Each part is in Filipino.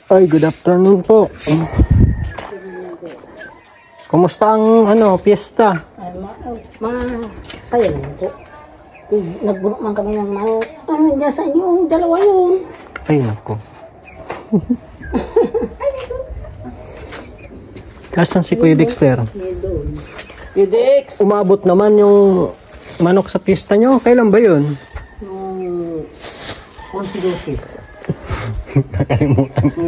Ay, good afternoon po. Kumusta ang piyesta? Ay, masaya naman po. Nagbunok man kami ng manok. Ano dyan sa inyo? Dalawa yun. Ay, nako. Kasan si Kuya Dexter? Kuya Dex! Umabot naman yung manok sa piyesta nyo. Kailan ba yun? Yung 11-12. Nakalimutan ko.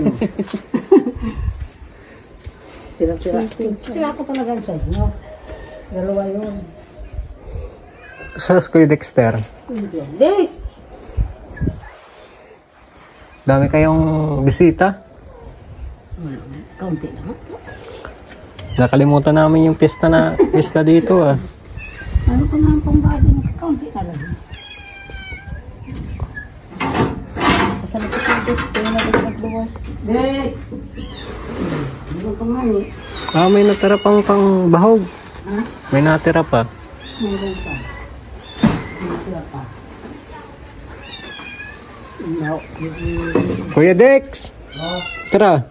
Sira ko talaga sa inyo. Dalawa yun. Sa Kuya Dexter? Dex! Dami kayong bisita? Kaunti naman. Nakalimutan namin yung piyesta dito ah. Ano ko na ang pambagi? Kaunti na lang. Kasama si Kuya Dex. Kaya na rin magluwas. Dex! Ano ka nga eh? Ah, may natira pang bahog. Ha? May natira pa. Meron pa. Meron pa. No. Kuya Dex! Tara!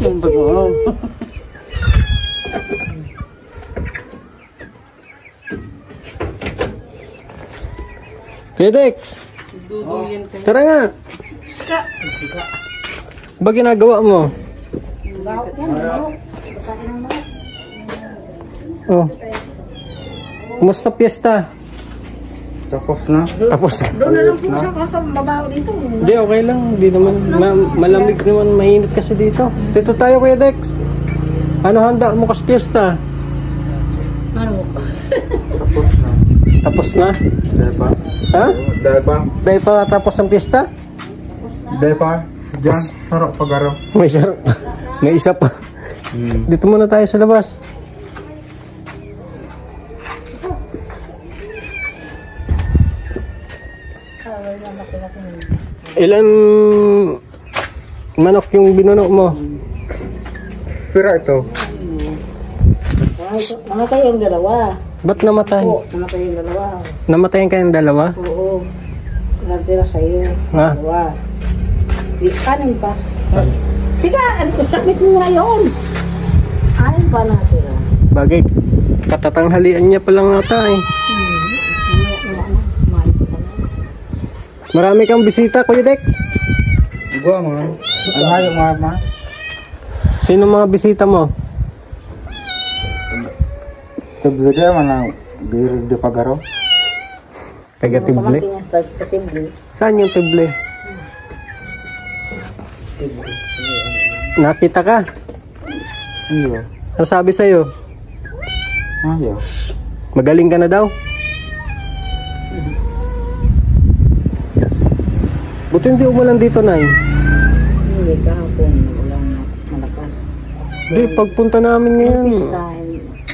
Yung bago. Kuya Dex! Tara nga! Ska! Ba ginagawa mo? Bawat yan, bawat. Pagkain ng mga. Oh. Kumusta piyesta? Tapos na. Tapos na. Doon na lang po siya kasi mabaho dito. Hindi, okay lang. Hindi naman. Malamig naman. Mainit kasi dito. Dito tayo, Kuya Dex. Ano handa mo kas piyesta? Ano? Tapos na. Tapos na? Dahil pa? Ha? Dahil pa? Dahil pa tapos ang piyesta? Dahil pa? Diyan, sarap pagaro. May sarap. May isa pa. Dito muna tayo sa labas. Ilan manok yung binunok mo? Pira ito. Namatay yung dalawa. Ba't namatay? Oo, namatay yung dalawa. Namatayan kayong dalawa? Oo. Natira sa'yo. Ha? Dalawa. Kanin pa. Sige, sakit mo na yun. Kanin pa natira. Bagay, katatanghalian niya pa lang ata eh. Marami kang bisita, Kuya Dex. Gua mga. Ang hayop mga ma. Sino mga bisita mo? Tagbida mana birig de pagaro. Taga Tible? Sa Tible. Saan yung Tible? Nakita ka? Iyo. Ano sabi sa'yo? Ayo. Magaling ka na daw? Buti hindi umulan dito, Nay. Hindi, kahapon. Walang malakas. Hindi, pagpunta namin ngayon.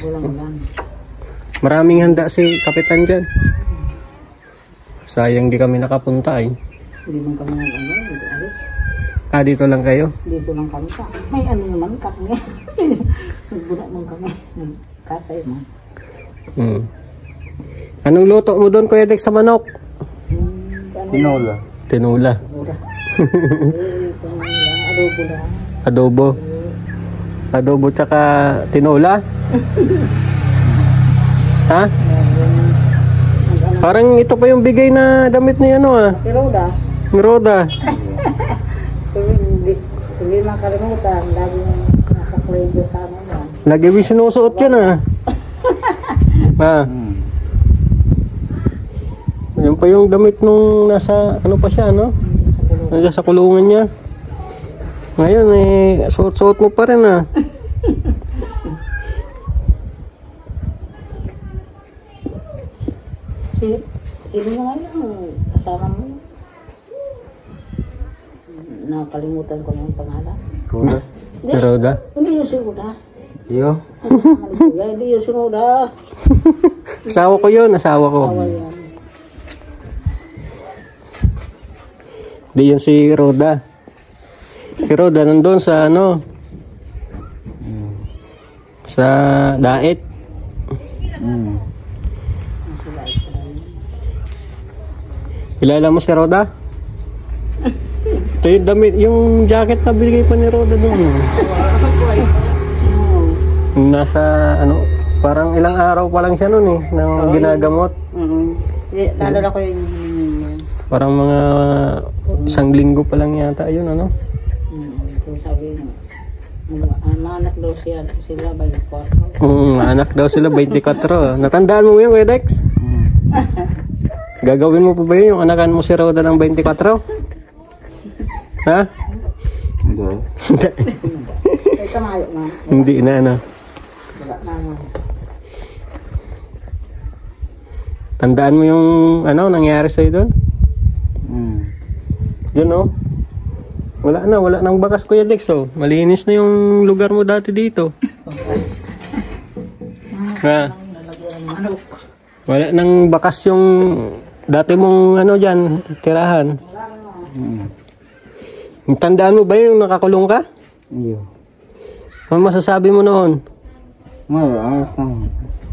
Walang ulan. Maraming handa si Kapitan dyan. Sayang di kami nakapunta eh. Hindi man kami hindi alis. Ah, dito lang kayo? Dito lang kami pa. May ano naman kami. Nagbuna man kami. Nagkatay man. Anong luto mo doon, Kuya Dex, sa manok? Tinola. Tinula. Adobo lang. Adobo. Adobo tsaka tinola? Ha? Parang ito pa yung bigay na damit ni ano ah. Tiroda. Ni Roda. Hindi makalimutan. Lagi nakakulido sa ano lang. Lagi may sinusuot yan ah. Ha? Yan pa yung damit nung nasa ano pa siya no? Nandiyan sa kulungan niya. Ngayon eh suot-suot mo pa rin ah. Sino nga yung kasama mo? Nakalimutan ko yung pangalan. Roda. Ni Roda. Hindi yung si Roda. Iyo. Hindi yung si Roda. Asawa ko yun, asawa ko. Awa yan. Di yun si Roda. Si Roda nandun sa ano? Sa Daet. Kilala mo si Roda? Ito yung damit, yung jacket na binigay pa ni Roda doon. Nasa ano, parang ilang araw pa lang siya noon eh, nang ginagamot. Naalala ko yung Parang mga isang linggo pa lang yata yun, ano? kung sabi mo, anak daw sila by the quarter. Anak daw sila 24. Natandaan mo yun, Kuya Dex? Gagawin mo pa ba yun, yung anakan mo si Roda ng 24? Ha? Hindi. Ay, kamayo na. Hindi na, ano? Wala naman. Tandaan mo yung ano nangyari sa'yo doon? Doon, oh. Wala nang bakas, Kuya Dex, oh. Malinis na yung lugar mo dati dito. Ha? Wala nang bakas yung dati mong ano dyan, tirahan. Tandaan mo ba yung nakakulong ka? Iyo. Ano masasabi mo noon? Ayos lang.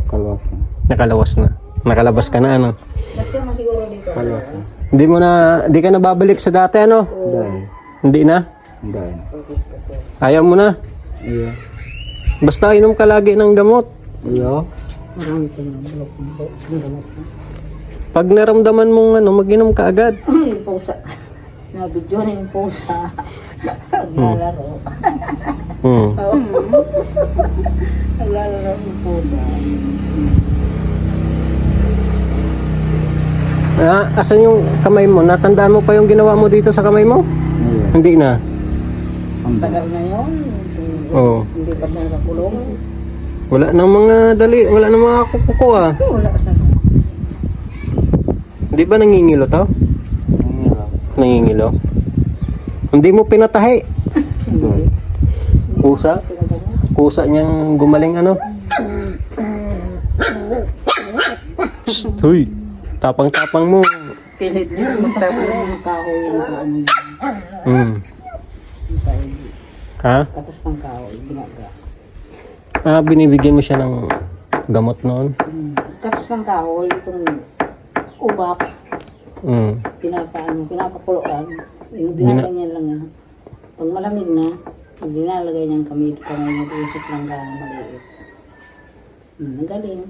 Kalwas na. Nakalawas na. Nakalabas ka na, ano? Basta mo siguro dito. Kalwas na. Di ka na babalik sa dati, ano? Dahil. Hindi na? Dahil. Ayaw mo na? Iyo. Basta inom ka lagi ng gamot. Iyo. Marami ko na bulok. Pag naramdaman mong ano, mag-inom ka agad. Yung pusa. Nabidyo na yung pusa. Naglalaro. Naglalaro yung pusa. Asan yung kamay mo? Natandaan mo pa yung ginawa mo dito sa kamay mo? Iyo. Hindi na. Tagal na yun. Oo. Hindi pa siya nakakulong. Wala nang mga wala nang mga kukuko ah. Wala siya. Hindi ba nangingilo to? Nangingilo? Hindi mo pinatahi. Hindi. Kusa? Kusa niyang gumaling ano? Shh, huy! Tapang-tapang mo. Pilit niya. Magtapos yung kahoy yung kaano. Ha? Katas ng kahoy. Binaga. Binibigyan mo siya ng gamot noon? Katas ng kahoy. Itong ubak. Pinapakuloan. Yung dinaganyan lang yan. Pag malamig na, dinalagay niyang kamay niya, usok lang gano'ng maliit. Magaling.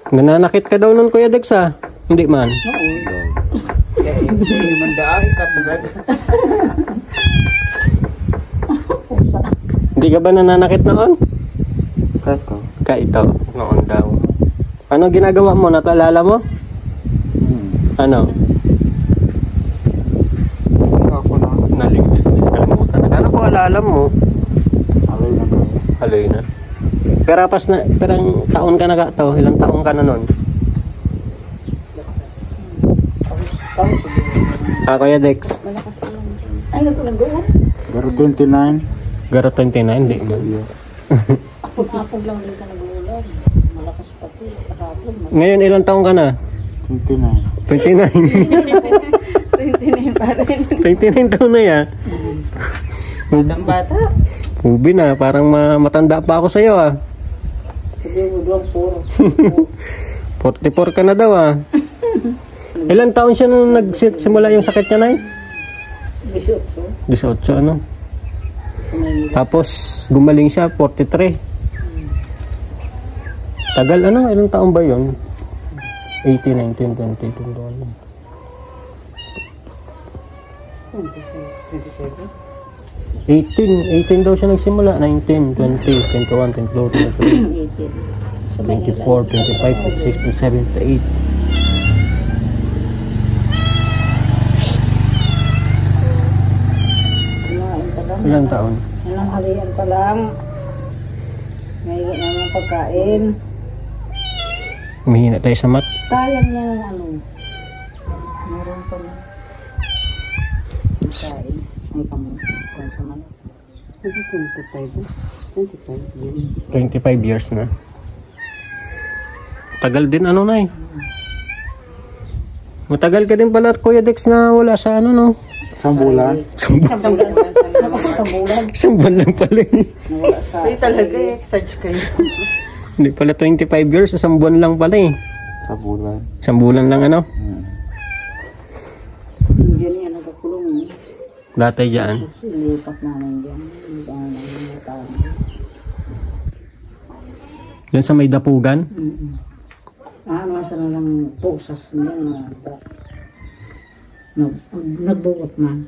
Nananakit ka daw nun, Kuya Dex, ah? Hindi man. Oo. Hindi man dahil ka talaga. Hindi ka ba nananakit noon? Kato. Ka ito, noon daw. Ano ginagawa mo? Nataalala mo? Ano? Ako na. Nakalimutan. Akala ko alala mo. Alay na kayo. Haloy na. Perapas na, perang taon ka na ka to? Ilang taon ka na nun? Kami siguro. Kuya Dex. Malakas ka lang. Ay, nagdoon. Pero 29. Garo 29, hindi mo. Iyo. Apog lang din ka nag-uulan. Malakas pati. Kahapon. Ngayon, ilang taon ka na? 29. 29. 29 pa rin. 29 taon na ya. Batang bata. Ubi na, parang matanda pa ako sa'yo ah. Sabi mo doon, puro. 44 ka na daw ah. Ilang taon siya nung nagsimula yung sakit niya, Nay? 18. 18, ano? Sa Maynila. Tapos gumaling siya, 43. Tagal ano? Ilang taon ba yun? 18, 19, 20, 21. 27. 18 daw siya nagsimula. 19, 20, 21, 22, 23, 18. Sa Maynila. 24, 25, 26, 27, 28. Kumain pa lang. Ilang taon? Ilang halian pa lang. Ngayon naman pagkain. Mahina tayo sa mat. Sayang niya ng ano. Meron pa na. Pagkain. Ay, pang sa man. 25 years. 25 years na. Tagal din ano, Nay. Matagal ka din pala, Kuya Dex, na wala sa ano, no? Isang bulan. Isang bulan. Isang bulan. Isang buwan lang pala eh. Nawala sa... Ay talaga eh, exage kayo. Hindi pala 25 years, isang buwan lang pala eh. Sa bulan. Isang bulan lang ano? kulong. Dati dyan. Tapos ilipat namin dyan. Ibang mga tao. Yan sa may dapugan. Ano sa lang pusas niya. Nagbuot man.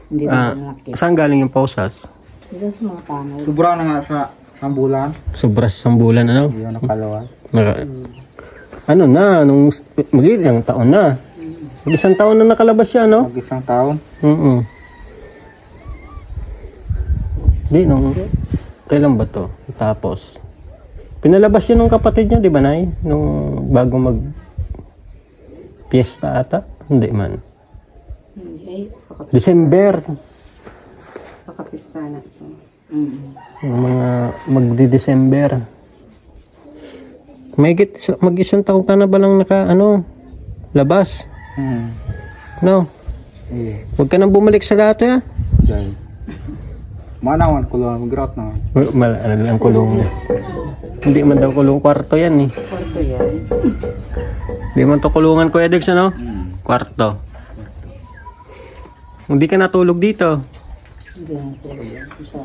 Hindi na malaki. Saan galing yung pausas? Dito sa mga tanaw. Sobra na nga sa sambulan. Sobras isang bulan, ano? Yun nakalawas. Ano na, nung mag-ilang taon na. Isang taon na nakalabas siya, no? Mag-isang taon. Di, nung... Kailan ba to? Tapos... Pinalabas yun ng kapatid niya, di ba, Nay? Nung bago mag... Fiesta ata? Hindi man. Hindi. December. Pakapista na ito. Yung mga magdi-December. Mag-isang taon ka na ba lang labas? No? Iya. Huwag ka nang bumalik sa dati, ha? Dahil. Manawan kulungan, mag-grout na. Ano lang kulong. Hindi man daw kulong, kwarto yan, eh. Kwarto yan. Hindi man to kulungan, Kuya Dex, ano? Kwarto. Hindi ka natulog dito. Hindi na tulog yan. Sa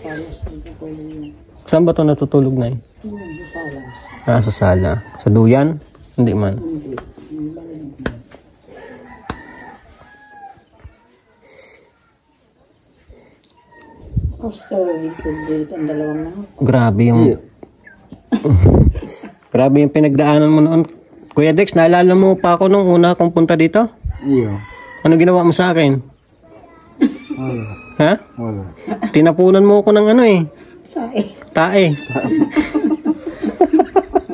salas ang tulog yan. Saan ba to natutulog, Nay? Sa salas. Sa sala. Sa duyan? Hindi man. Hindi. Basta dito ang dalawang na. Grabe yung... Grabe yung pinagdaanan mo noon. Kuya Dex, naalala mo pa ako nung una kong punta dito? Iya. Ano ginawa mo sa akin? Wala. Ha? Wala. Tinapunan mo ako ng Sae. tae.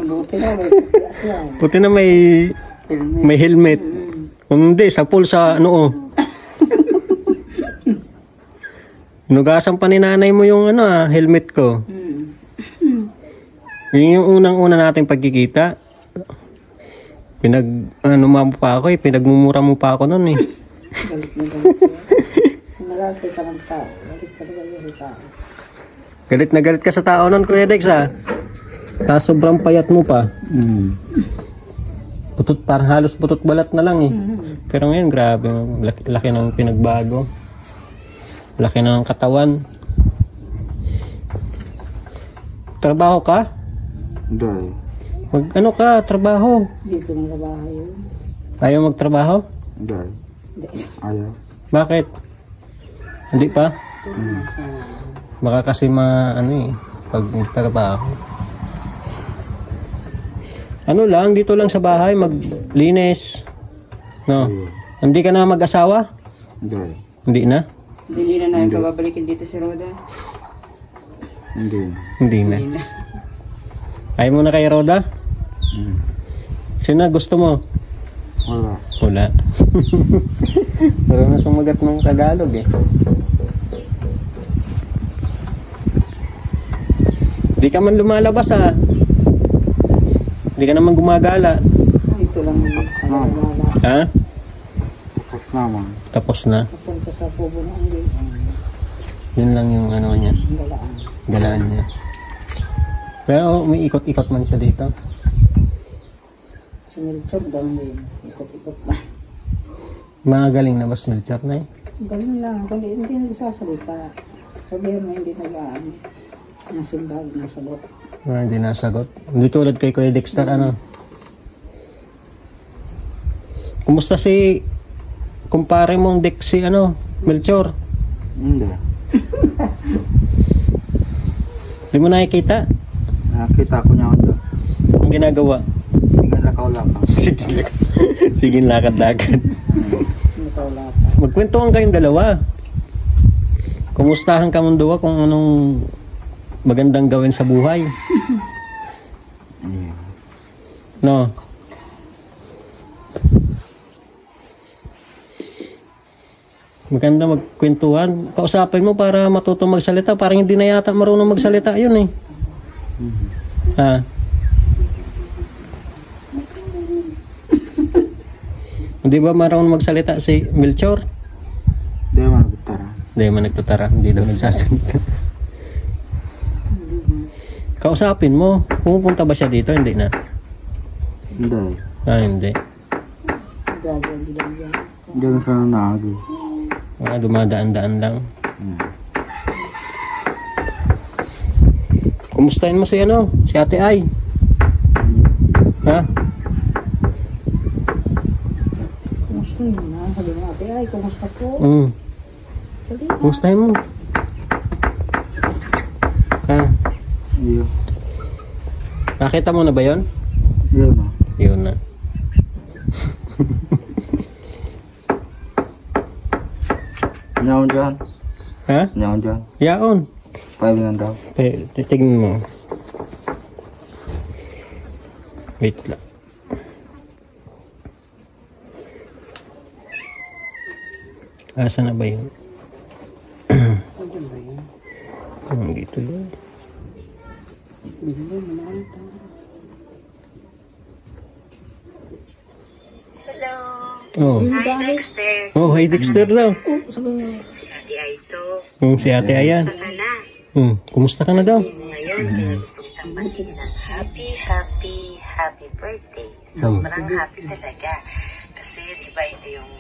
Buti na may pagkas yan. Puti na may helmet. Kung hindi, sa pool sa noo. Nugasan pa ni nanay mo yung helmet ko. Yun yung unang-una natin pagkikita. Mo pa ako pinagmumura mo pa ako noon eh. Galit na galit yan. Malaki ka ng tao. Galit talaga yung tao. Galit na galit ka sa tao noon, Kuya Dex, ha? Tapos sobrang payat mo pa. Parang halos butot balat na lang eh. Pero ngayon, grabe. Laki ng pinagbago. Laki ng katawan. Trabaho ka? Dahil. Ano ka? Trabaho. Dito na sa bahay yun. Ayaw magtrabaho? Dahil. Ayaw. Bakit? Hindi pa? Baka kasi pag nagtrabaho. Ano lang, dito lang sa bahay, maglinis. No? Hindi ka na mag-asawa? Dahil. Hindi na? Hindi na namin pababalikin dito si Roda. Hindi. Hindi na. Ayaw mo na kay Roda? Sino gusto mo? Wala. Wala. Wala na sumagat ng Tagalog eh. Di ka man lumalabas ha. Di ka naman gumagala. Dito lang naman. Ha? Tapos naman. Tapos na. Papunta sa pubo na ang Yun lang yung niya. galaan. Galaan niya. Pero may ikot-ikot man siya dito. Sa Melchor daw din. Ikot-ikot na. Magaling na ba si Melchor na eh? Ganun lang. Kundi hindi nagsasalita. Sabihan mo hindi nag-aano. Nasimbag, nasagot. Hindi nasagot. Hindi tulad kay Kuya Dexter, Kumusta si kumpare mong si Melchor? Hindi. Di mo nakikita? Nakita ko niya ako doon. Ang ginagawa? Hindi nga lakaw-lakaw. Sige, lakad-lakad. Nakawala pa. Magkwentuhan kayong dalawa. Kumustahan ka mong dua kung anong magandang gawin sa buhay. No? Maganda magkwentuhan. Kausapin mo para matuto magsalita. Parang hindi na yata marunong magsalita yun eh. Ha? Hindi ba marunong magsalita si Melchor? Hindi man nagtara. Hindi man nagtutara. Hindi daw nagsasalita. Kausapin mo. Pumupunta ba siya dito? Hindi na. Hindi. Hindi. Hindi Gagawin lang yan. Diyan sa nagi. Dumadaan-daan lang. Hmm. Kumustahin mo si ano? Si Ate Ay? Ha? Kumusta yun na? Sabi mo ate, ay kumusta po? Sabi mo. Kumustahin mo? Ha? Iyo. Nakita mo na ba yon? Iyo na. Yun na. Nyaon dyan. Ha? Nyaon dyan. Yaon. 5 na daw. Titignan mo. Wait lang. Asa na ba yun? Dito lang. Bigla mo na ito. Oh. Hi, Dexter. Oh, hi Dexter daw. Sabi mo. Ate Aito. Si Ate Ayan. Saka na. Kumusta ka na daw? Ngayon, kaya gusto kitang batiin ng happy birthday. Sobrang happy talaga. Kasi, di ba, ito yung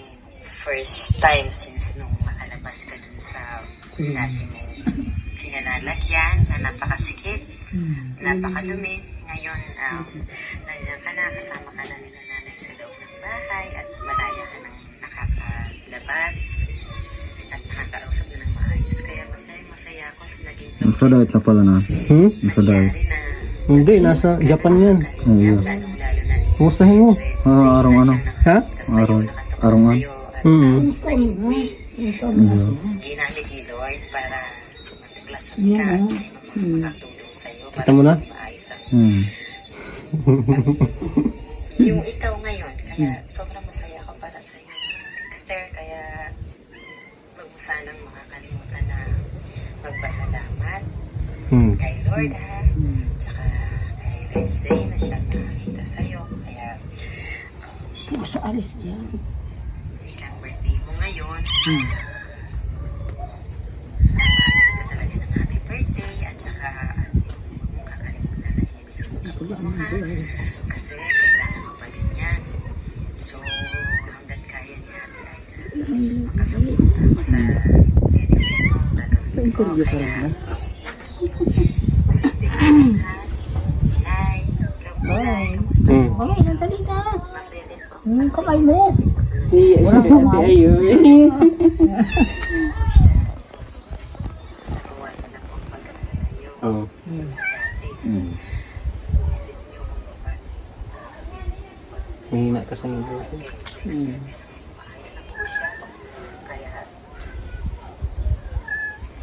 first time since nung makalabas ka dun sa natin kinalalagyan na napakasikip, napakadumi. Ngayon, nandiyan ka na, kasama ka na nila nanay sa loob ng bahay at malaya ka nang nakakalabas at nakakausap na ng maayos. Kaya masaya ako sa naging Nasa diet na pala na. Nasa diet. na Hindi, nasa Japan yan. Iyo. lalong-lalo na ni Kumustahin mo? Arong ano? Ha? Arong ano? Kumusta mo na? Kumusta mo na? Hindi namin ni Lord para mataglasan ka Yeah. at sino makatulong sa'yo para Kita mo na? maayos ang Hmm. yung ikaw ngayon. Kaya sobrang masaya ako para sa'yo, Dexter. Kaya huwag mo sanang makakalimutan na magpasalamat kay Lord, ha? Tsaka kay Wednesday na siya nakakita sa'yo. Kaya Kung sa alis dyan. ilang birthday mo ngayon. Talaga ng happy birthday at saka huwag mong kakalimutan na Ito ba i-review mo, ang ha? buhay? Kasi kailangan mo pa din yan. So, hanggat kaya ni Ate ay makasapunta ako sa medicine mo, gagawin ko. Interview ka rin Kaya, ba? Hi, love mo na. Ay, nandali na. Masaya din po. Kamay mo. Wala Ate Ay. Nakuwasan na po ang pagkakala niyo. Oh. Dati, Hmm. isip niyo kung paano Mahina ka sa ito. maayos na po siya. Kaya,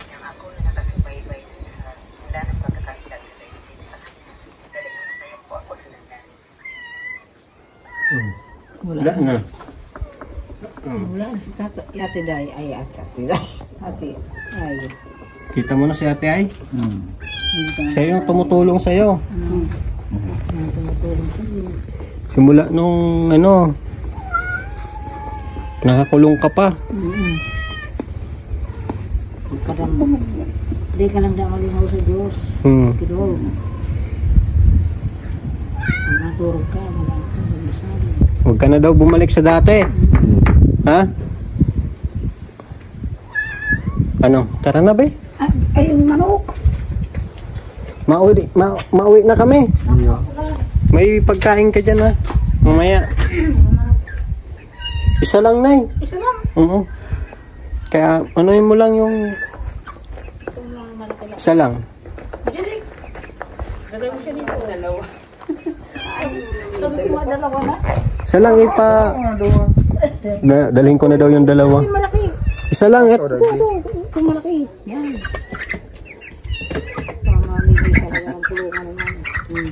yung ako na nakasubaybay sa mula ng pagkakasal sa medicine sa kanya. Dahil masaya po ako sa nangyari. Wala na. Wala na si Ate Day. Ay, Ate Day. Ate Ay. Kita mo na si Ate Ay? Hmm. Siya yung tumutulong sa'yo. Ang tumutulong sa iyo. Simula nung nakakulong ka pa. Huwag ka lang, hindi ka lang damalihaw sa Diyos. Kidol. Ang naturog ka, wala ka, magmasabi. Huwag ka na daw bumalik sa dati. Ha? Ano? Tara na ba? Ay, yung manok. Mauwi na kami. Iyo. May pagkain ka dyan ha. Mamaya. Isa lang na Isa lang. Kaya anuin mo lang yung isa lang. Diyan lagay mo siya dito. Dalawa. Ay, sabi ko nga dalawa na. Isa lang dalhin ko na daw yung dalawa. Ay, malaki. Isa lang Ito, malaki. Yan. Mamamili ka na ng tulungan naman.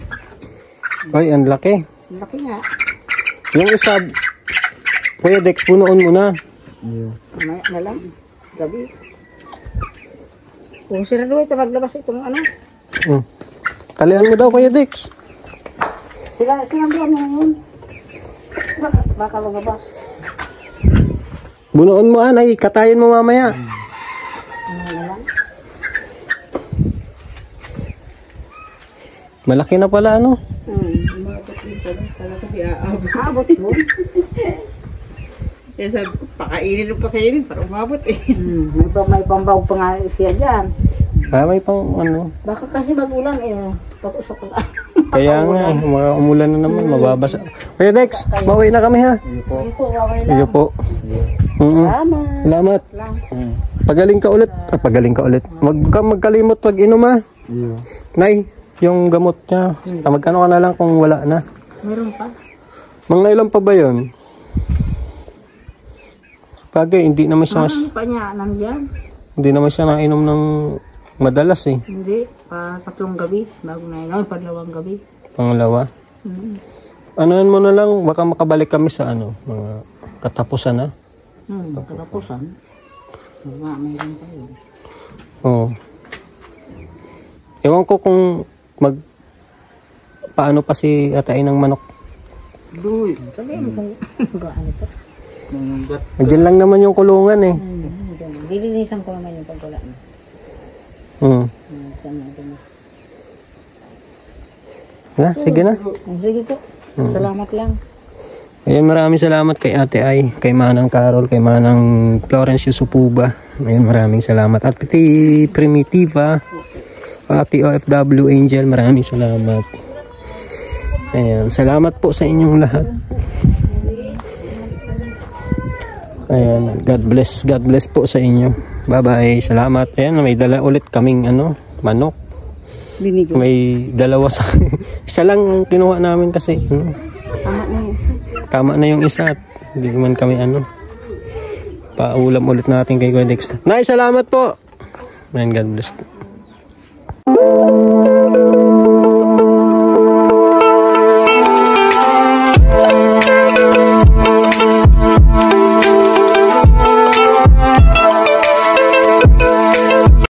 Ay, ang laki. Laki nga. Yung isa, Kuya Dex, punuon mo na. Iyo. Mamaya na lang. Gabi. Kung sila doon ito maglabas itong ano. Talian mo daw, Kuya Dex. Sila doon ngayon. Baka lumabas. Bunuon mo, anay. Katayin mo mamaya. Ano na lang. Malaki na pala, ano? Abot mo. Kaya sabi ko, pakainin pa kayo para umabot eh. May pambaw pa nga siya dyan. May pang ano. Baka kasi magulan eh. Pag-usap ko lang. Kaya nga, mga umulan na naman, mababasa. Kuya Dex, mauwi na kami ha. Hindi po, okay lang. Iyo po. Salamat. Pagaling ka ulit. Pagaling ka ulit. Wag kang magkalimot pag inom ha. Nay, yung gamot niya. Magkano ka na lang kung wala na. Meron pa. Mga ilan pa ba yun? Bagay, hindi naman siya Pa niya, nandiyan. hindi naman siya nainom ng madalas eh. Hindi, pa 3 gabi. Bago na yun, panlawang gabi. Pangalawa. Anuhan mo na lang, baka makabalik kami sa ano, mga katapusan na. Katapusan. Mayroon pa yun. Oo. Ewan ko kung paano pa si atay ng manok. Duy. Sabihin mo kung gaano pa. Diyan lang naman yung kulungan eh. Dilinisan ko naman yung pagkula na. Saan na ito na. Sige na. Sige po. Salamat lang. Ayan, maraming salamat kay Ate Ay, kay Manang Carol, kay Manang Florence Yusupuba. Ayan, maraming salamat. At Ate Primitiva, Ate OFW Angel, maraming salamat. Ayan, salamat po sa inyong lahat. Ayan, God bless po sa inyo. Bye-bye, salamat. Ayan, may dala ulit kaming manok. Binigay. May dalawa sa isa lang ang kinuha namin kasi. Tama na yung isa at hindi man kami paulam ulit natin kay Kuya Dexter. Nay, salamat po. Man, God bless po.